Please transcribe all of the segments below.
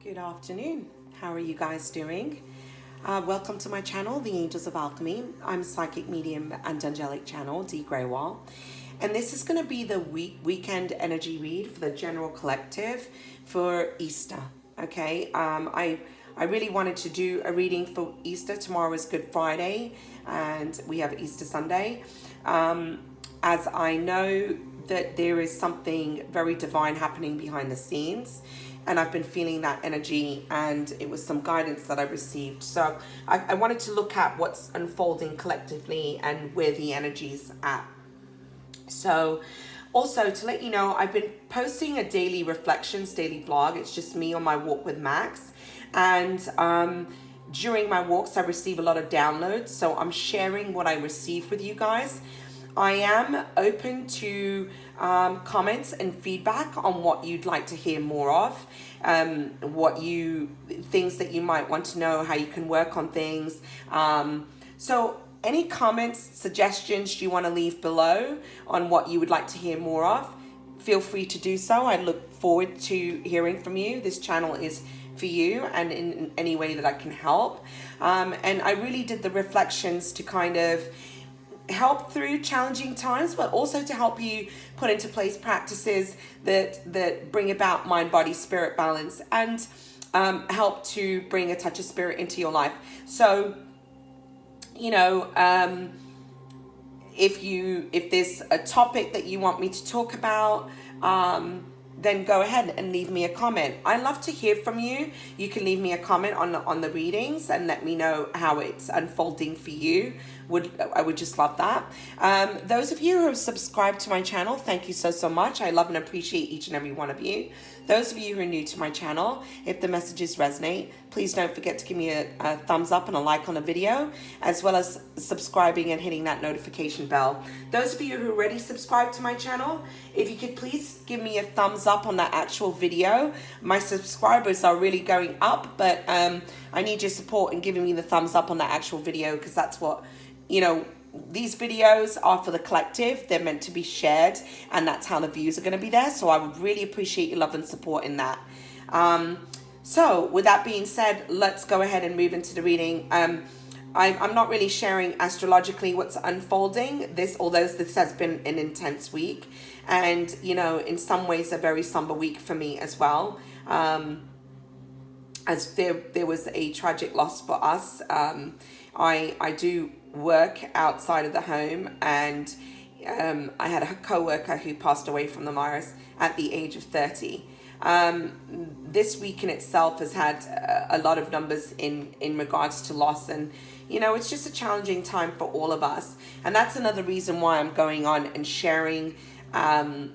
Good afternoon. How are you guys doing? Welcome to my channel, The Angels of Alchemy. I'm Psychic Medium and Angelic Channel, Dee Grewal. And this is going to be the weekend energy read for the general collective for Easter. Okay, I really wanted to do a reading for Easter. Tomorrow is Good Friday and we have Easter Sunday. As I know that there is something very divine happening behind the scenes, and I've been feeling that energy, and it was some guidance that I received. So I wanted to look at what's unfolding collectively and where the energy's at. So also to let you know, I've been posting a daily reflections, daily vlog. It's just me on my walk with Max. And during my walks, I receive a lot of downloads. So I'm sharing what I receive with you guys. I am open to comments and feedback on what you'd like to hear more of, things that you might want to know, how you can work on things. So any comments, suggestions you want to leave below on what you would like to hear more of, feel free to do so. I look forward to hearing from you. This channel is for you and in any way that I can help. And I really did the reflections to kind of help through challenging times, but also to help you put into place practices that bring about mind, body, spirit balance, and help to bring a touch of spirit into your life. So, you know, if there's a topic that you want me to talk about, then go ahead and leave me a comment. I love to hear from you. You can leave me a comment on the readings and let me know how it's unfolding for you. I would just love that. Those of you who have subscribed to my channel, thank you so much. I love and appreciate each and every one of you. Those of you who are new to my channel, if the messages resonate, please don't forget to give me a thumbs up and a like on the video, as well as subscribing and hitting that notification bell. Those of you who already subscribed to my channel, if you could please give me a thumbs up on that actual video. My subscribers are really going up, but I need your support in giving me the thumbs up on that actual video, because that's what, you know, these videos are for the collective. They're meant to be shared, and that's how the views are going to be there. So I would really appreciate your love and support in that. So with that being said, let's go ahead and move into the reading. I'm not really sharing astrologically what's unfolding although this has been an intense week, and you know, in some ways a very somber week for me as well, as there was a tragic loss for us. I do work outside of the home, and I had a co-worker who passed away from the virus at the age of 30. This week in itself has had a lot of numbers in regards to loss, and you know, it's just a challenging time for all of us. And that's another reason why I'm going on and sharing how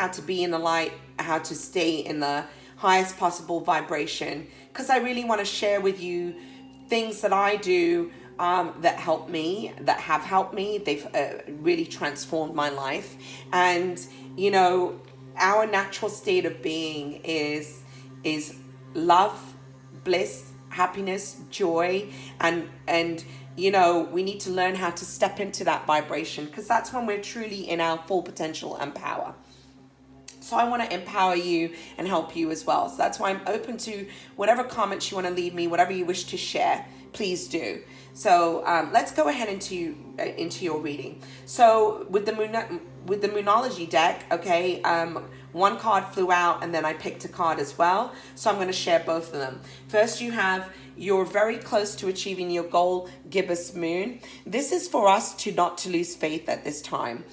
to be in the light, how to stay in the highest possible vibration, because I really want to share with you things that I do that help me, that have helped me. They've really transformed my life. And you know, our natural state of being is love, bliss, happiness, joy, and you know, we need to learn how to step into that vibration, because that's when we're truly in our full potential and power. So I want to empower you and help you as well. So that's why I'm open to whatever comments you want to leave me, whatever you wish to share, please do. So let's go ahead into your reading. So with the Moonology deck, okay, one card flew out, and then I picked a card as well. So I'm going to share both of them. First, you have you're very close to achieving your goal, gibbous moon. This is for us not to lose faith at this time.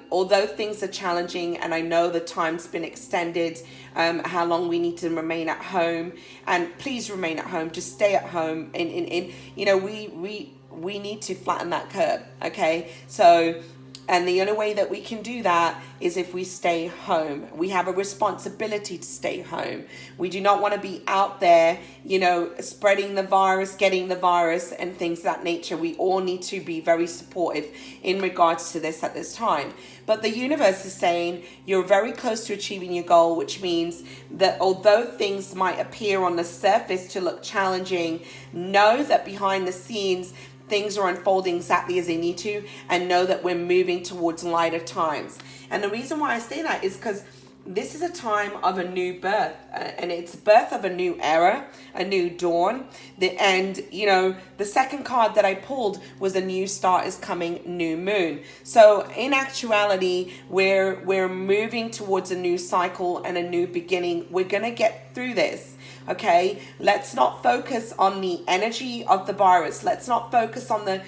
Although things are challenging, and I know the time's been extended, how long we need to remain at home, and please remain at home, just stay at home. You know, we need to flatten that curve, okay? So, and the only way that we can do that is if we stay home. We have a responsibility to stay home. We do not want to be out there, you know, spreading the virus, getting the virus, and things of that nature. We all need to be very supportive in regards to this at this time. But the universe is saying you're very close to achieving your goal, which means that although things might appear on the surface to look challenging, know that behind the scenes, things are unfolding exactly as they need to, and know that we're moving towards lighter times. And the reason why I say that is because this is a time of a new birth, and it's birth of a new era, a new dawn. And the second card that I pulled was a new start is coming, new moon. So in actuality, we're moving towards a new cycle and a new beginning. We're gonna get through this. Okay, let's not focus on the energy of the virus. Let's not focus on the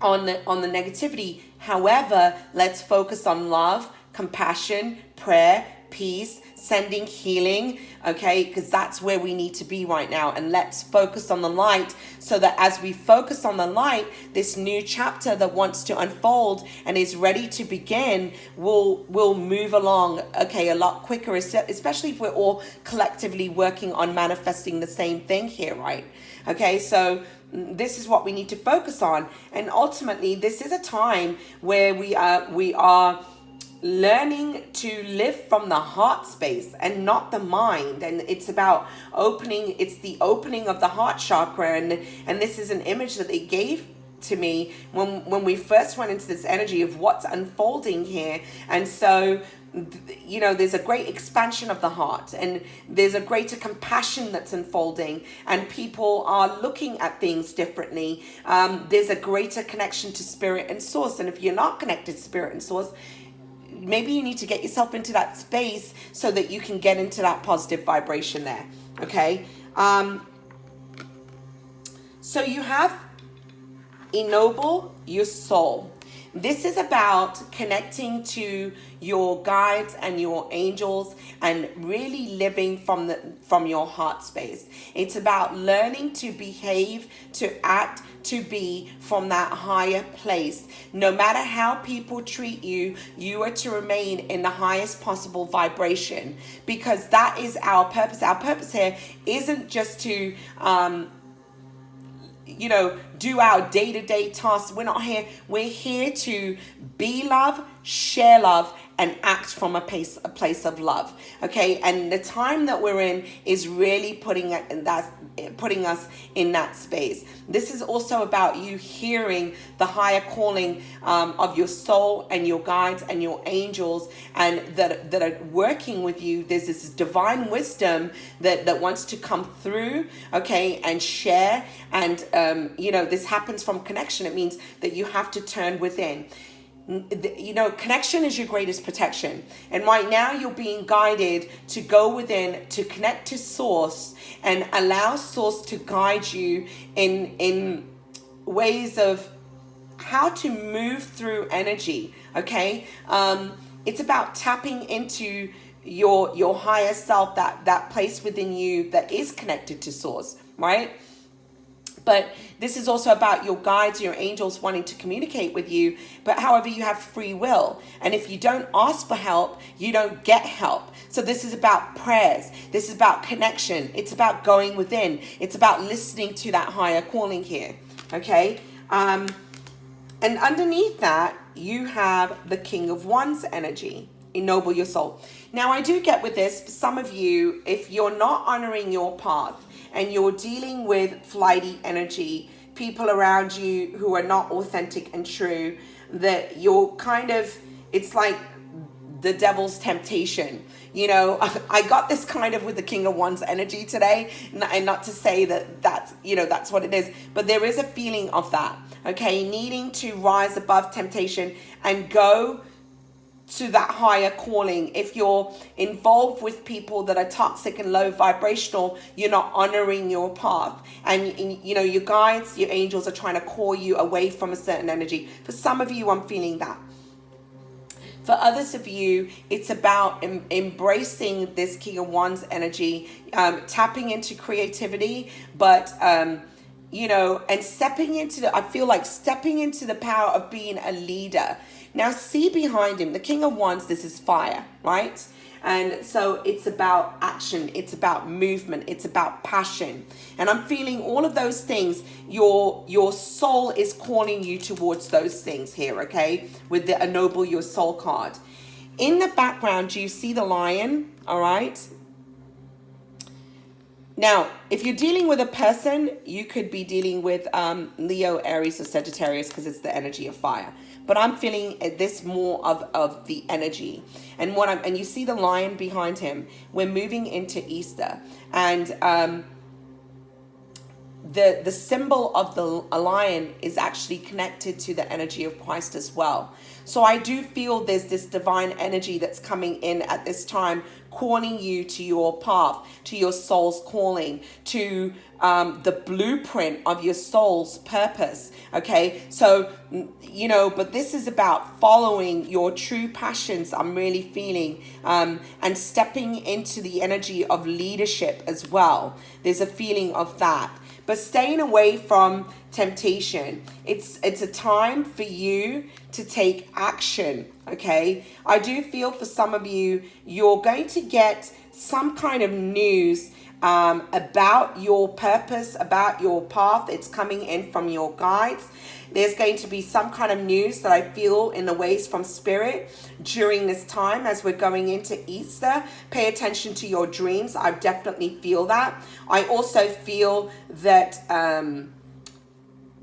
negativity. However, let's focus on love, compassion, prayer, peace, sending healing, okay? Because that's where we need to be right now. And let's focus on the light, so that as we focus on the light, this new chapter that wants to unfold and is ready to begin will move along, okay, a lot quicker, especially if we're all collectively working on manifesting the same thing here, right? Okay, so this is what we need to focus on. And ultimately, this is a time where we are learning to live from the heart space and not the mind. And it's about it's the opening of the heart chakra. And this is an image that they gave to me when we first went into this energy of what's unfolding here. And so there's a great expansion of the heart, and there's a greater compassion that's unfolding, and people are looking at things differently. There's a greater connection to spirit and source. And if you're not connected to spirit and source, maybe you need to get yourself into that space so that you can get into that positive vibration there. Okay. So you have ennoble your soul. This is about connecting to your guides and your angels and really living from your heart space. It's about learning to behave, to act, to be from that higher place. No matter how people treat you, you are to remain in the highest possible vibration, because that is our purpose. Our purpose here isn't just to do our day-to-day tasks. We're not here. We're here to be love, share love, and act from a place of love. Okay, and the time that we're in is really putting us in that space. This is also about you hearing the higher calling of your soul and your guides and your angels, and that are working with you. There's this divine wisdom that wants to come through, okay, and share. And this happens from connection. It means that you have to turn within. Connection is your greatest protection. And right now you're being guided to go within, to connect to source, and allow source to guide you in ways of how to move through energy. Okay. It's about tapping into your higher self, that place within you that is connected to source, right? But this is also about your guides, your angels wanting to communicate with you. But however, you have free will. And if you don't ask for help, you don't get help. So this is about prayers. This is about connection. It's about going within. It's about listening to that higher calling here. Okay. And underneath that, you have the King of Wands energy. Ennoble your soul. Now, I do get with this, some of you, if you're not honoring your path, and you're dealing with flighty energy, people around you who are not authentic and true, that you're it's like the devil's temptation. I got this kind of with the King of Wands energy today, and not to say that's what it is, but there is a feeling of that, okay, needing to rise above temptation and go to that higher calling. If you're involved with people that are toxic and low vibrational, you're not honoring your path. And your guides, your angels are trying to call you away from a certain energy. For some of you, I'm feeling that. For others of you, it's about embracing this King of Wands energy, tapping into creativity, but and stepping into the power of being a leader. Now, see behind him, the King of Wands, this is fire, right? And so it's about action. It's about movement. It's about passion. And I'm feeling all of those things. Your soul is calling you towards those things here, okay? With the Ennoble Your Soul card. In the background, you see the lion, all right? Now, if you're dealing with a person, you could be dealing with Leo, Aries, or Sagittarius, because it's the energy of fire. but I'm feeling this more of the energy. And and you see the lion behind him. We're moving into Easter, and the symbol of the lion is actually connected to the energy of Christ as well. So I do feel there's this divine energy that's coming in at this time, calling you to your path, to your soul's calling, to the blueprint of your soul's purpose. Okay, so but this is about following your true passions. I'm really feeling and stepping into the energy of leadership as well. There's a feeling of that. But staying away from temptation. It's a time for you to take action, okay? I do feel for some of you, you're going to get some kind of news about your purpose, about your path. It's coming in from your guides. There's going to be some kind of news that I feel in the ways from spirit during this time as we're going into Easter. Pay attention to your dreams. I definitely feel that. I also feel that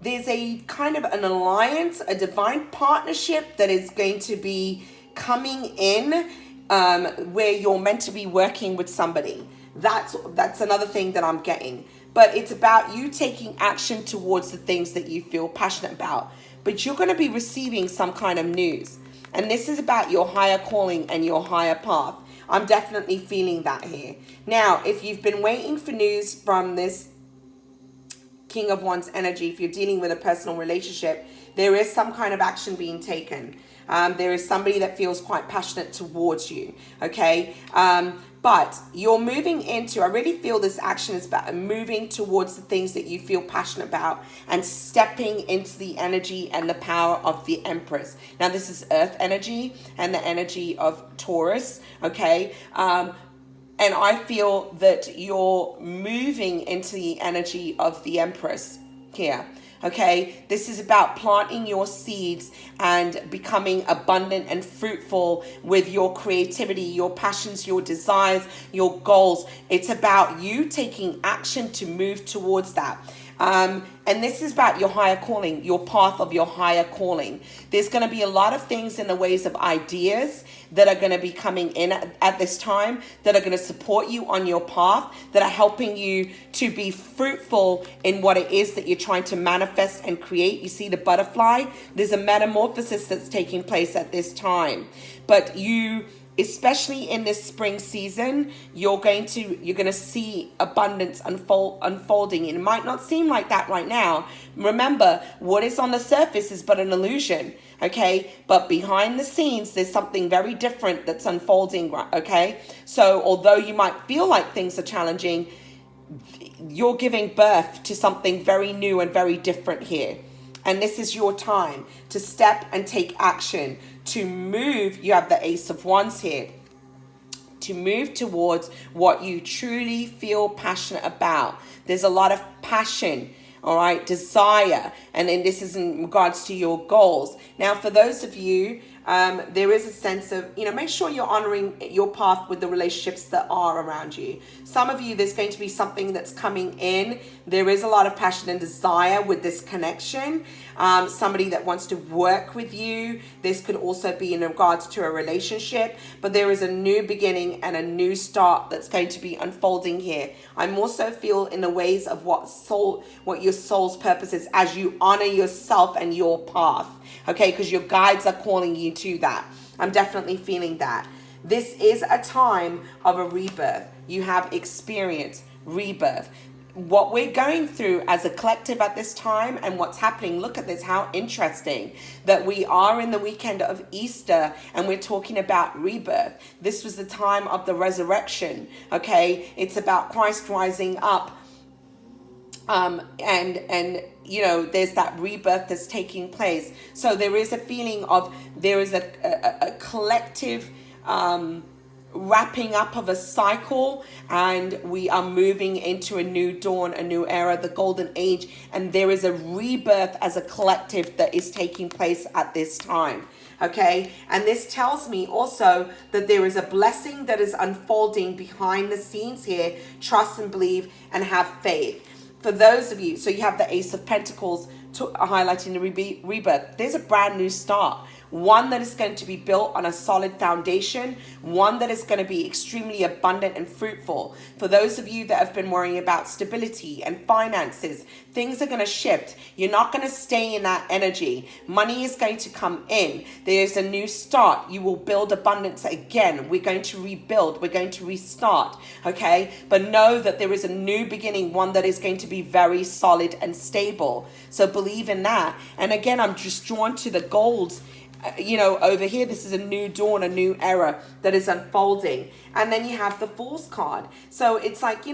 there's a kind of an alliance, a divine partnership that is going to be coming in where you're meant to be working with somebody. That's another thing that I'm getting. But it's about you taking action towards the things that you feel passionate about. But you're going to be receiving some kind of news. And this is about your higher calling and your higher path. I'm definitely feeling that here. Now, if you've been waiting for news from this King of Wands energy, if you're dealing with a personal relationship, there is some kind of action being taken. There is somebody that feels quite passionate towards you, okay? But you're moving into, I really feel this action is about moving towards the things that you feel passionate about and stepping into the energy and the power of the Empress. Now, this is Earth energy and the energy of Taurus, okay? And I feel that you're moving into the energy of the Empress here. Okay, this is about planting your seeds and becoming abundant and fruitful with your creativity, your passions, your desires, your goals. It's about you taking action to move towards that. And this is about your higher calling, your path of your higher calling. There's going to be a lot of things in the ways of ideas that are going to be coming in at this time that are going to support you on your path, that are helping you to be fruitful in what it is that you're trying to manifest and create. You see the butterfly? There's a metamorphosis that's taking place at this time. But you, especially in this spring season, you're going to see abundance unfolding. It might not seem like that right now. Remember, what is on the surface is but an illusion, okay? But behind the scenes, there's something very different that's unfolding, okay? So although you might feel like things are challenging, you're giving birth to something very new and very different here. And this is your time to step and take action, to move. You have the Ace of Wands here. To move towards what you truly feel passionate about. There's a lot of passion, all right, desire. And then this is in regards to your goals. Now, for those of you, there is a sense of, make sure you're honoring your path with the relationships that are around you. Some of you, there's going to be something that's coming in. There is a lot of passion and desire with this connection. Somebody that wants to work with you. This could also be in regards to a relationship, but there is a new beginning and a new start that's going to be unfolding here. I'm also feel in the ways of what your soul's purpose is as you honor yourself and your path. Okay, because your guides are calling you to that. I'm definitely feeling that. This is a time of a rebirth. You have experienced rebirth. What we're going through as a collective at this time and what's happening, look at this, how interesting that we are in the weekend of Easter and we're talking about rebirth. This was the time of the resurrection, okay? It's about Christ rising up. There's that rebirth that's taking place. So there is a feeling of, there is a collective wrapping up of a cycle, and we are moving into a new dawn, a new era, the golden age, and there is a rebirth as a collective that is taking place at this time. Okay, and this tells me also that there is a blessing that is unfolding behind the scenes here. Trust and believe and have faith. For those of you, so you have the Ace of Pentacles, highlighting the rebirth. There's a brand new start. One that is going to be built on a solid foundation, one that is going to be extremely abundant and fruitful. For those of you that have been worrying about stability and finances, things are going to shift. You're not going to stay in that energy. Money is going to come in. There's a new start. You will build abundance again. We're going to rebuild. We're going to restart. Okay? But know that there is a new beginning, one that is going to be very solid and stable. So believe in that. And again, I'm just drawn to the golds. Over here, this is a new dawn, a new era that is unfolding. And then you have the Fool's card. So it's like,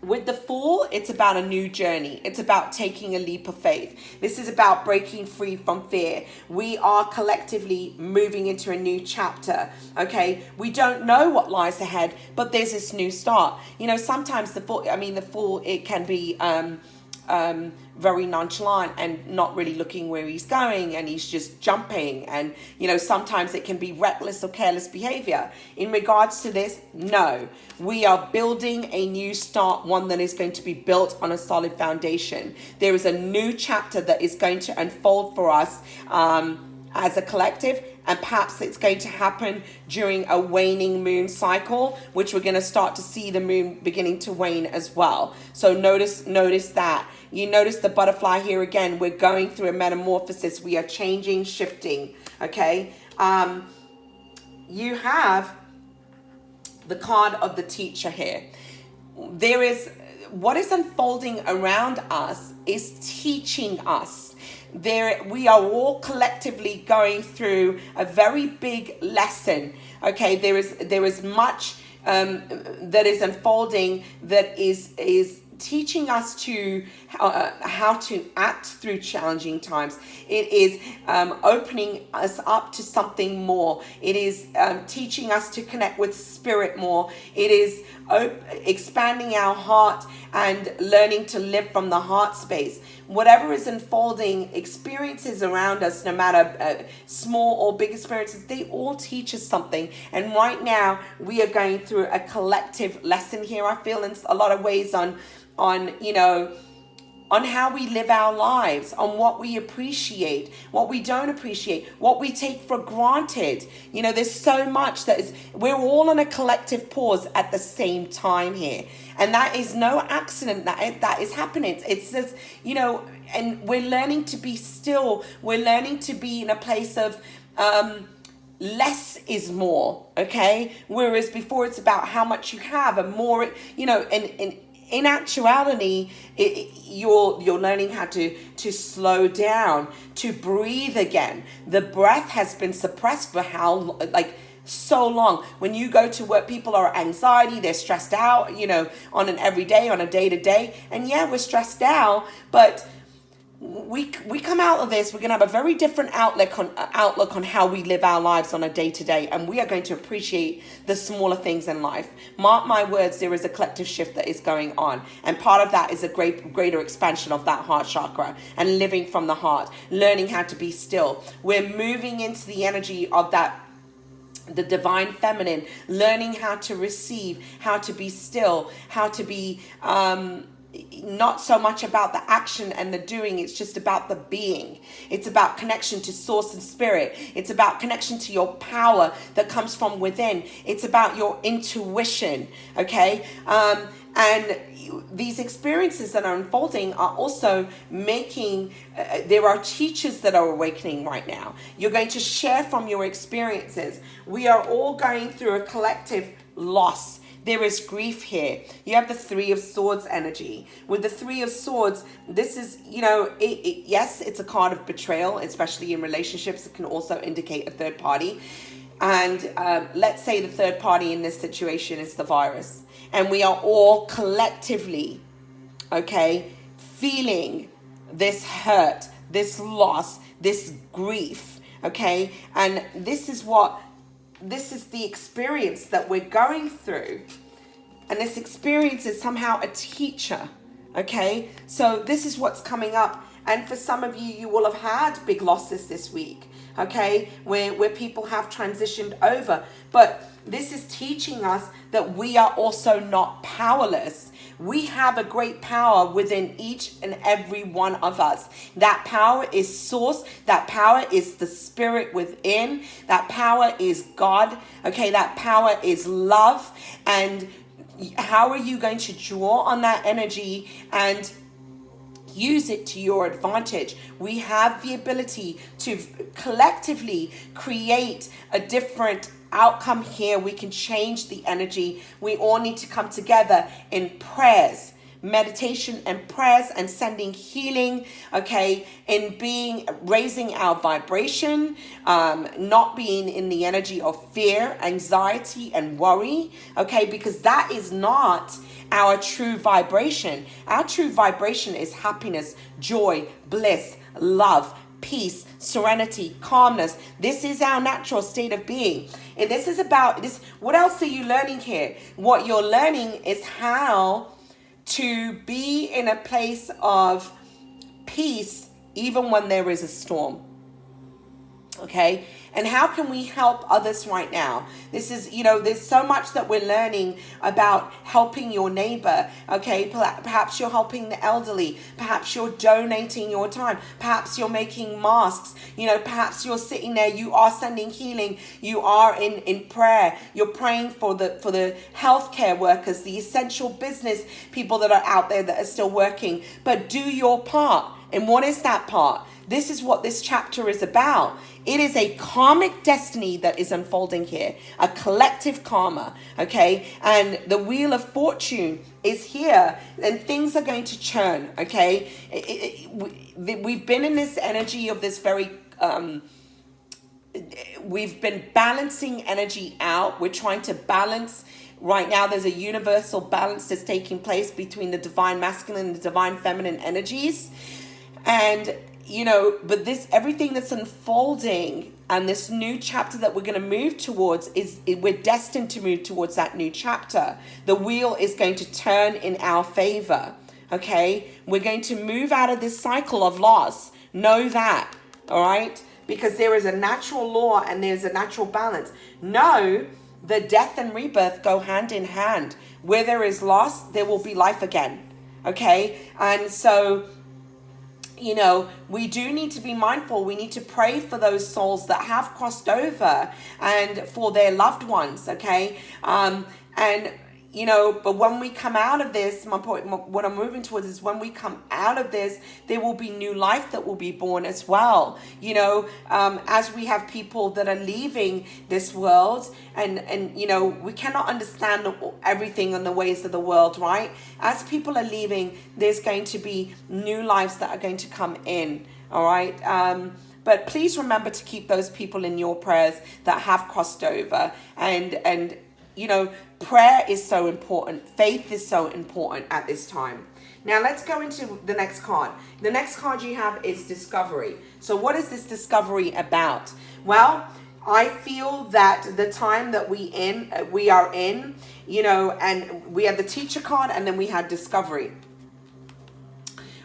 with the Fool, it's about a new journey. It's about taking a leap of faith. This is about breaking free from fear. We are collectively moving into a new chapter, okay? We don't know what lies ahead, but there's this new start. Sometimes the Fool, it can be very nonchalant and not really looking where he's going, and he's just jumping, and sometimes it can be reckless or careless behavior. In regards to this, no, we are building a new start, one that is going to be built on a solid foundation. There is a new chapter that is going to unfold for us as a collective, and perhaps it's going to happen during a waning moon cycle, which we're going to start to see the moon beginning to wane as well. So notice that. You notice the butterfly here again. We're going through a metamorphosis. We are changing, shifting. Okay. You have the card of the teacher here. There is what is unfolding around us is teaching us. We are all collectively going through a very big lesson. Okay, there is much that is unfolding that is teaching us to how to act through challenging times. It is opening us up to something more. It is teaching us to connect with spirit more. It is expanding our heart and learning to live from the heart space. Whatever is unfolding, experiences around us, no matter small or big experiences, they all teach us something. And right now, we are going through a collective lesson here, I feel, in a lot of ways on how we live our lives, on what we appreciate, what we don't appreciate, what we take for granted. There's so much we're all on a collective pause at the same time here. And that is no accident that is happening. It's just, and we're learning to be still. We're learning to be in a place of less is more, okay? Whereas before it's about how much you have and more, in actuality, you're learning how to slow down, to breathe again. The breath has been suppressed for so long. When you go to work, people are anxiety, they're stressed out, on an everyday, on a day-to-day. And yeah, we're stressed out, but we come out of this, we're going to have a very different outlook on how we live our lives on a day-to-day, and we are going to appreciate the smaller things in life. Mark my words, there is a collective shift that is going on, and part of that is a greater expansion of that heart chakra and living from the heart, learning how to be still. We're moving into the energy of the divine feminine, learning how to receive, how to be still, how to be not so much about the action and the doing. It's just about the being. It's about connection to source and spirit. It's about connection to your power that comes from within. It's about your intuition. Okay. And these experiences that are unfolding are also making, there are teachers that are awakening right now. You're going to share from your experiences. We are all going through a collective loss. There is grief here. You have the Three of Swords energy. With the Three of Swords, this is, yes, it's a card of betrayal, especially in relationships. It can also indicate a third party. And let's say the third party in this situation is the virus. And we are all collectively, feeling this hurt, this loss, this grief, And this is the experience that we're going through. And this experience is somehow a teacher, So this is what's coming up. And for some of you, you will have had big losses this week, where people have transitioned over. But this is teaching us that we are also not powerless. We have a great power within each and every one of us. That power is source. That power is the spirit within. That power is God. Okay, that power is love. And how are you going to draw on that energy and use it to your advantage? We have the ability to collectively create a different outcome here. We can change the energy. We all need to come together in prayers, meditation and prayers, and sending healing, okay, in raising our vibration, not being in the energy of fear, anxiety, and worry, okay, because that is not our true vibration. Our true vibration is happiness, joy, bliss, love, peace, serenity, calmness. This is our natural state of being. And this is about this. What else are you learning here? What you're learning is how to be in a place of peace even when there is a storm. Okay? And how can we help others right now? This is, there's so much that we're learning about helping your neighbor. Okay, perhaps you're helping the elderly. Perhaps you're donating your time. Perhaps you're making masks. Perhaps you're sitting there. You are sending healing. You are in prayer. You're praying for the healthcare workers, the essential business people that are out there that are still working. But do your part. And what is that part? This is what this chapter is about. It is a karmic destiny that is unfolding here, a collective karma, okay? And the wheel of fortune is here, and things are going to churn, okay? We've been in this energy of this very... we've been balancing energy out. We're trying to balance. Right now, there's a universal balance that's taking place between the divine masculine and the divine feminine energies. And but everything that's unfolding and this new chapter that we're going to move towards we're destined to move towards that new chapter. The wheel is going to turn in our favor. Okay. We're going to move out of this cycle of loss. Know that. All right. Because there is a natural law and there's a natural balance. Know that death and rebirth go hand in hand. Where there is loss, there will be life again. Okay. And so, we do need to be mindful. We need to pray for those souls that have crossed over and for their loved ones, okay? But when we come out of this, my point, what I'm moving towards is when we come out of this, there will be new life that will be born as well. As we have people that are leaving this world and we cannot understand everything in the ways of the world, right? As people are leaving, there's going to be new lives that are going to come in, all right? But please remember to keep those people in your prayers that have crossed over. And prayer is so important. Faith is so important at this time. Now let's go into the next card. The next card you have is discovery. So what is this discovery about? Well, I feel that the time that we are in, and we had the teacher card and then we had discovery.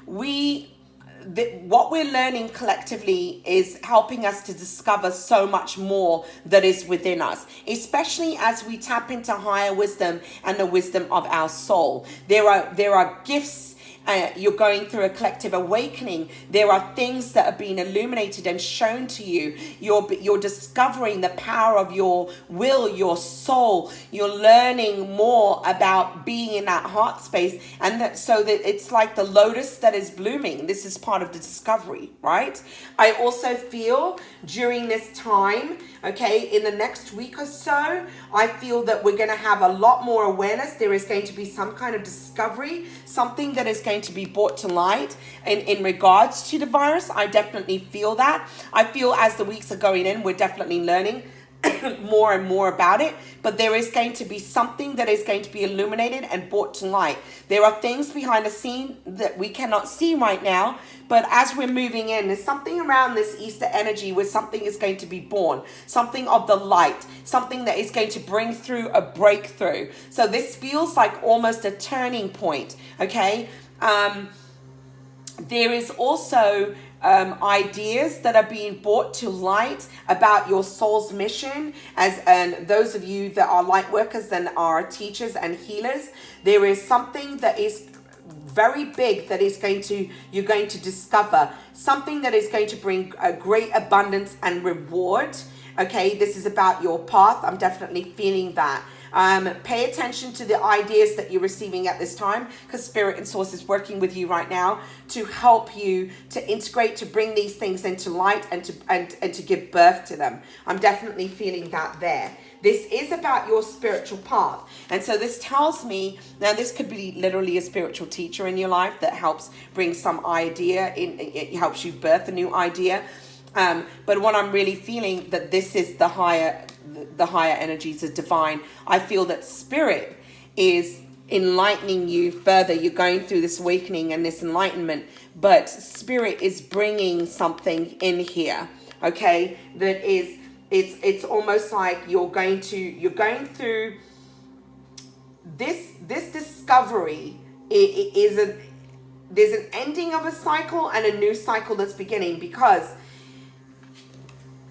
What we're learning collectively is helping us to discover so much more that is within us, especially as we tap into higher wisdom and the wisdom of our soul. There are gifts. You're going through a collective awakening. There are things that are being illuminated and shown to you. You're discovering the power of your will, your soul. You're learning more about being in that heart space, and so that it's like the lotus that is blooming. This is part of the discovery, right? I also feel during this time, okay, in the next week or so, I feel that we're going to have a lot more awareness. There is going to be some kind of discovery, something that is going to be brought to light in regards to the virus. I definitely feel that. I feel as the weeks are going in, we're definitely learning more and more about it, but there is going to be something that is going to be illuminated and brought to light. There are things behind the scene that we cannot see right now, but as we're moving in, there's something around this Easter energy where something is going to be born, something of the light, something that is going to bring through a breakthrough. So this feels like almost a turning point, okay? There is also ideas that are being brought to light about your soul's mission. And those of you that are light workers and are teachers and healers, there is something that is very big that is you're going to discover, something that is going to bring a great abundance and reward. Okay, this is about your path. I'm definitely feeling that. Pay attention to the ideas that you're receiving at this time, because Spirit and Source is working with you right now to help you to integrate, to bring these things into light, and to give birth to them. I'm definitely feeling that there. This is about your spiritual path. And so this tells me, now this could be literally a spiritual teacher in your life that helps bring some idea in, it helps you birth a new idea. But what I'm really feeling, that this is the higher energies, the divine. I feel that Spirit is enlightening you further. You're going through this awakening and this enlightenment, but Spirit is bringing something in here. Okay, that is, it's almost like you're going through this discovery. There's an ending of a cycle and a new cycle that's beginning, because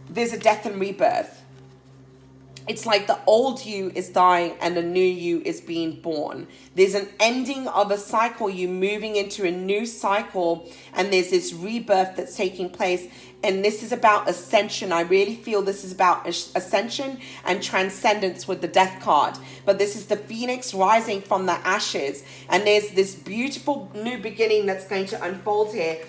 there's a death and rebirth. It's like the old you is dying and the new you is being born. There's an ending of a cycle, you moving into a new cycle, and there's this rebirth that's taking place. And this is about ascension. I really feel this is about ascension and transcendence with the death card. But this is the phoenix rising from the ashes. And there's this beautiful new beginning that's going to unfold here.